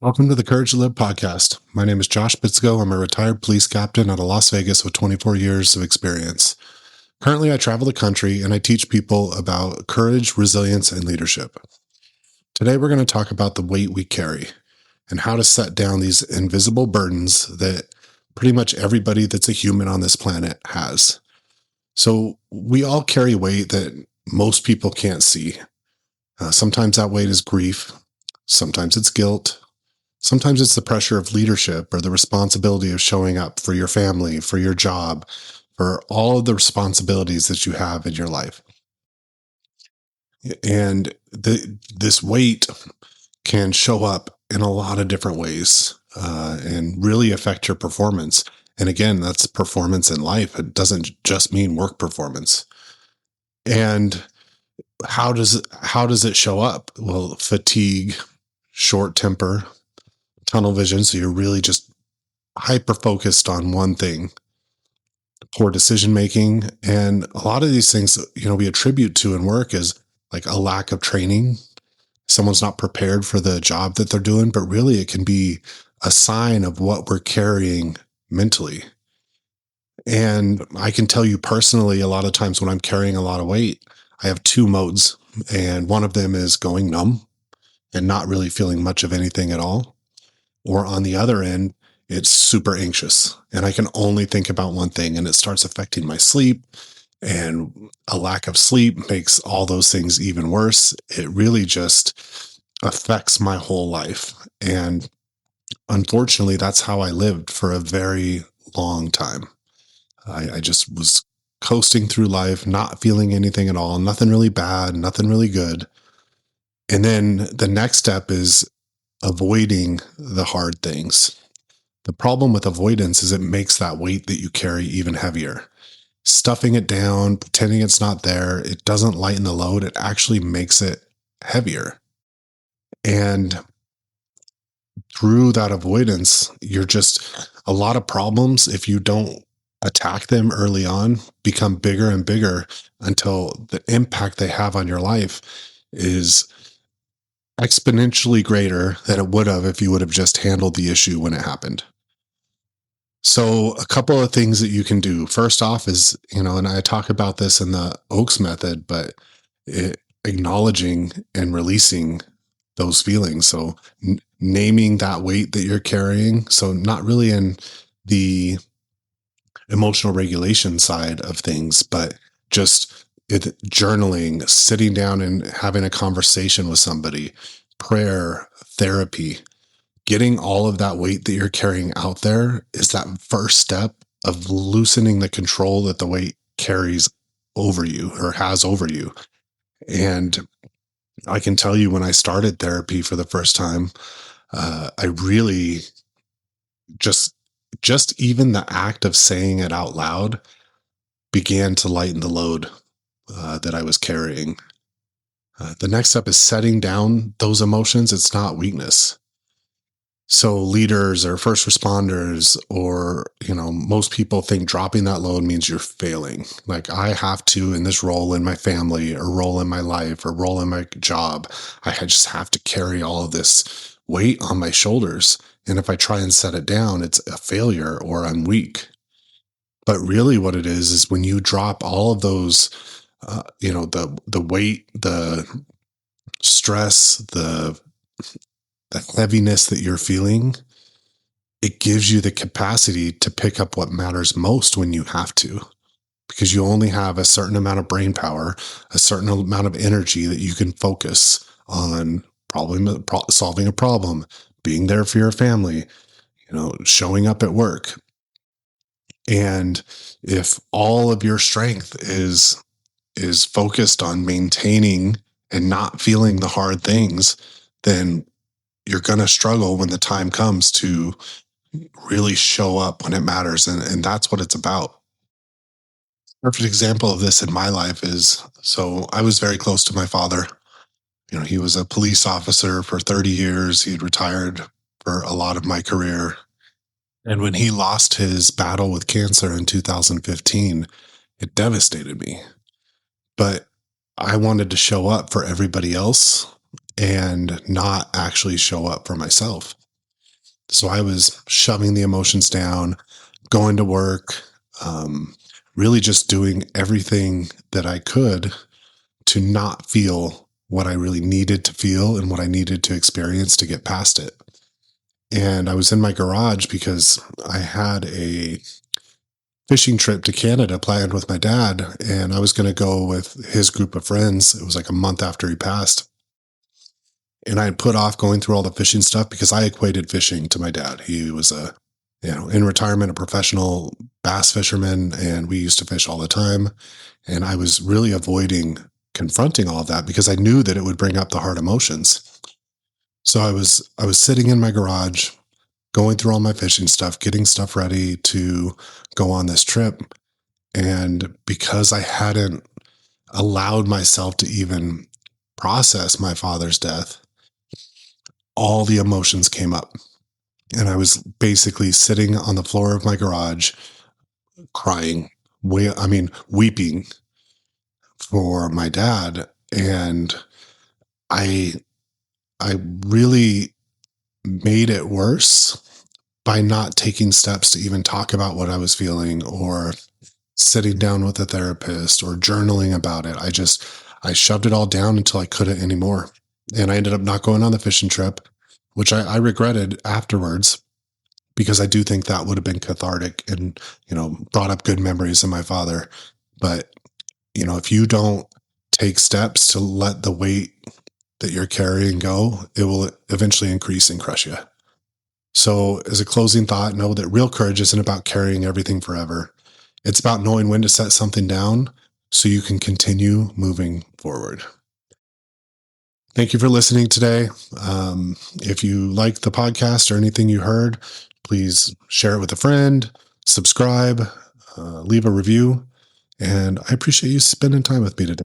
Welcome to the Courage to Live podcast. My name is Josh Bitzko. I'm a retired police captain out of Las Vegas with 24 years of experience. Currently, I travel the country and I teach people about courage, resilience, and leadership. Today, we're going to talk about the weight we carry and how to set down these invisible burdens that pretty much everybody that's a human on this planet has. So, we all carry weight that most people can't see. Sometimes that weight is grief, sometimes it's guilt. Sometimes it's the pressure of leadership or the responsibility of showing up for your family, for your job, for all of the responsibilities that you have in your life. And this weight can show up in a lot of different ways and really affect your performance. And again, that's performance in life. It doesn't just mean work performance. And how does it show up? Well, fatigue, short temper, tunnel vision. So you're really just hyper focused on one thing, poor decision making. And a lot of these things, we attribute to in work is like a lack of training. Someone's not prepared for the job that they're doing, but really it can be a sign of what we're carrying mentally. And I can tell you personally, a lot of times when I'm carrying a lot of weight, I have two modes. And one of them is going numb and not really feeling much of anything at all. Or on the other end, it's super anxious and I can only think about one thing and it starts affecting my sleep. And a lack of sleep makes all those things even worse. It really just affects my whole life. And unfortunately, that's how I lived for a very long time. I just was coasting through life, not feeling anything at all, nothing really bad, nothing really good. And then the next step is avoiding the hard things. The problem with avoidance is it makes that weight that you carry even heavier. Stuffing it down, pretending it's not there, it doesn't lighten the load. It actually makes it heavier. And through that avoidance, a lot of problems, if you don't attack them early on, become bigger and bigger until the impact they have on your life is exponentially greater than it would have if you would have just handled the issue when it happened. So a couple of things that you can do. First off is, and I talk about this in the Oaks method, but acknowledging and releasing those feelings. So naming that weight that you're carrying. So not really in the emotional regulation side of things, but just journaling, sitting down and having a conversation with somebody, prayer, therapy, getting all of that weight that you're carrying out there is that first step of loosening the control that the weight carries over you or has over you. And I can tell you when I started therapy for the first time, I really just even the act of saying it out loud began to lighten the load that I was carrying. The next step is setting down those emotions. It's not weakness. So leaders or first responders or, most people think dropping that load means you're failing. Like I have to, in this role in my family or role in my life or role in my job, I just have to carry all of this weight on my shoulders. And if I try and set it down, it's a failure or I'm weak. But really what it is when you drop all of those, the weight, the stress, the heaviness that you're feeling, it gives you the capacity to pick up what matters most when you have to, because you only have a certain amount of brain power, a certain amount of energy that you can focus on solving a problem, being there for your family, showing up at work. And if all of your strength is focused on maintaining and not feeling the hard things, then you're going to struggle when the time comes to really show up when it matters. And that's what it's about. Perfect example of this in my life is, so I was very close to my father. He was a police officer for 30 years. He'd retired for a lot of my career. And when he lost his battle with cancer in 2015, it devastated me. But I wanted to show up for everybody else and not actually show up for myself. So I was shoving the emotions down, going to work, really just doing everything that I could to not feel what I really needed to feel and what I needed to experience to get past it. And I was in my garage because I had a fishing trip to Canada planned with my dad, and I was going to go with his group of friends. It was like a month after he passed. And I had put off going through all the fishing stuff because I equated fishing to my dad. He was in retirement, a professional bass fisherman, and we used to fish all the time. And I was really avoiding confronting all of that because I knew that it would bring up the hard emotions. So I was sitting in my garage, going through all my fishing stuff, getting stuff ready to go on this trip. And because I hadn't allowed myself to even process my father's death, all the emotions came up. And I was basically sitting on the floor of my garage, crying, weeping for my dad. And I, I really made it worse by not taking steps to even talk about what I was feeling or sitting down with a therapist or journaling about it. I shoved it all down until I couldn't anymore. And I ended up not going on the fishing trip, which I regretted afterwards because I do think that would have been cathartic and, brought up good memories of my father. But, if you don't take steps to let the weight that you're carrying go, it will eventually increase and crush you. So, as a closing thought, know that real courage isn't about carrying everything forever. It's about knowing when to set something down so you can continue moving forward. Thank you for listening today. If you like the podcast or anything you heard, please share it with a friend, subscribe, leave a review, and I appreciate you spending time with me today.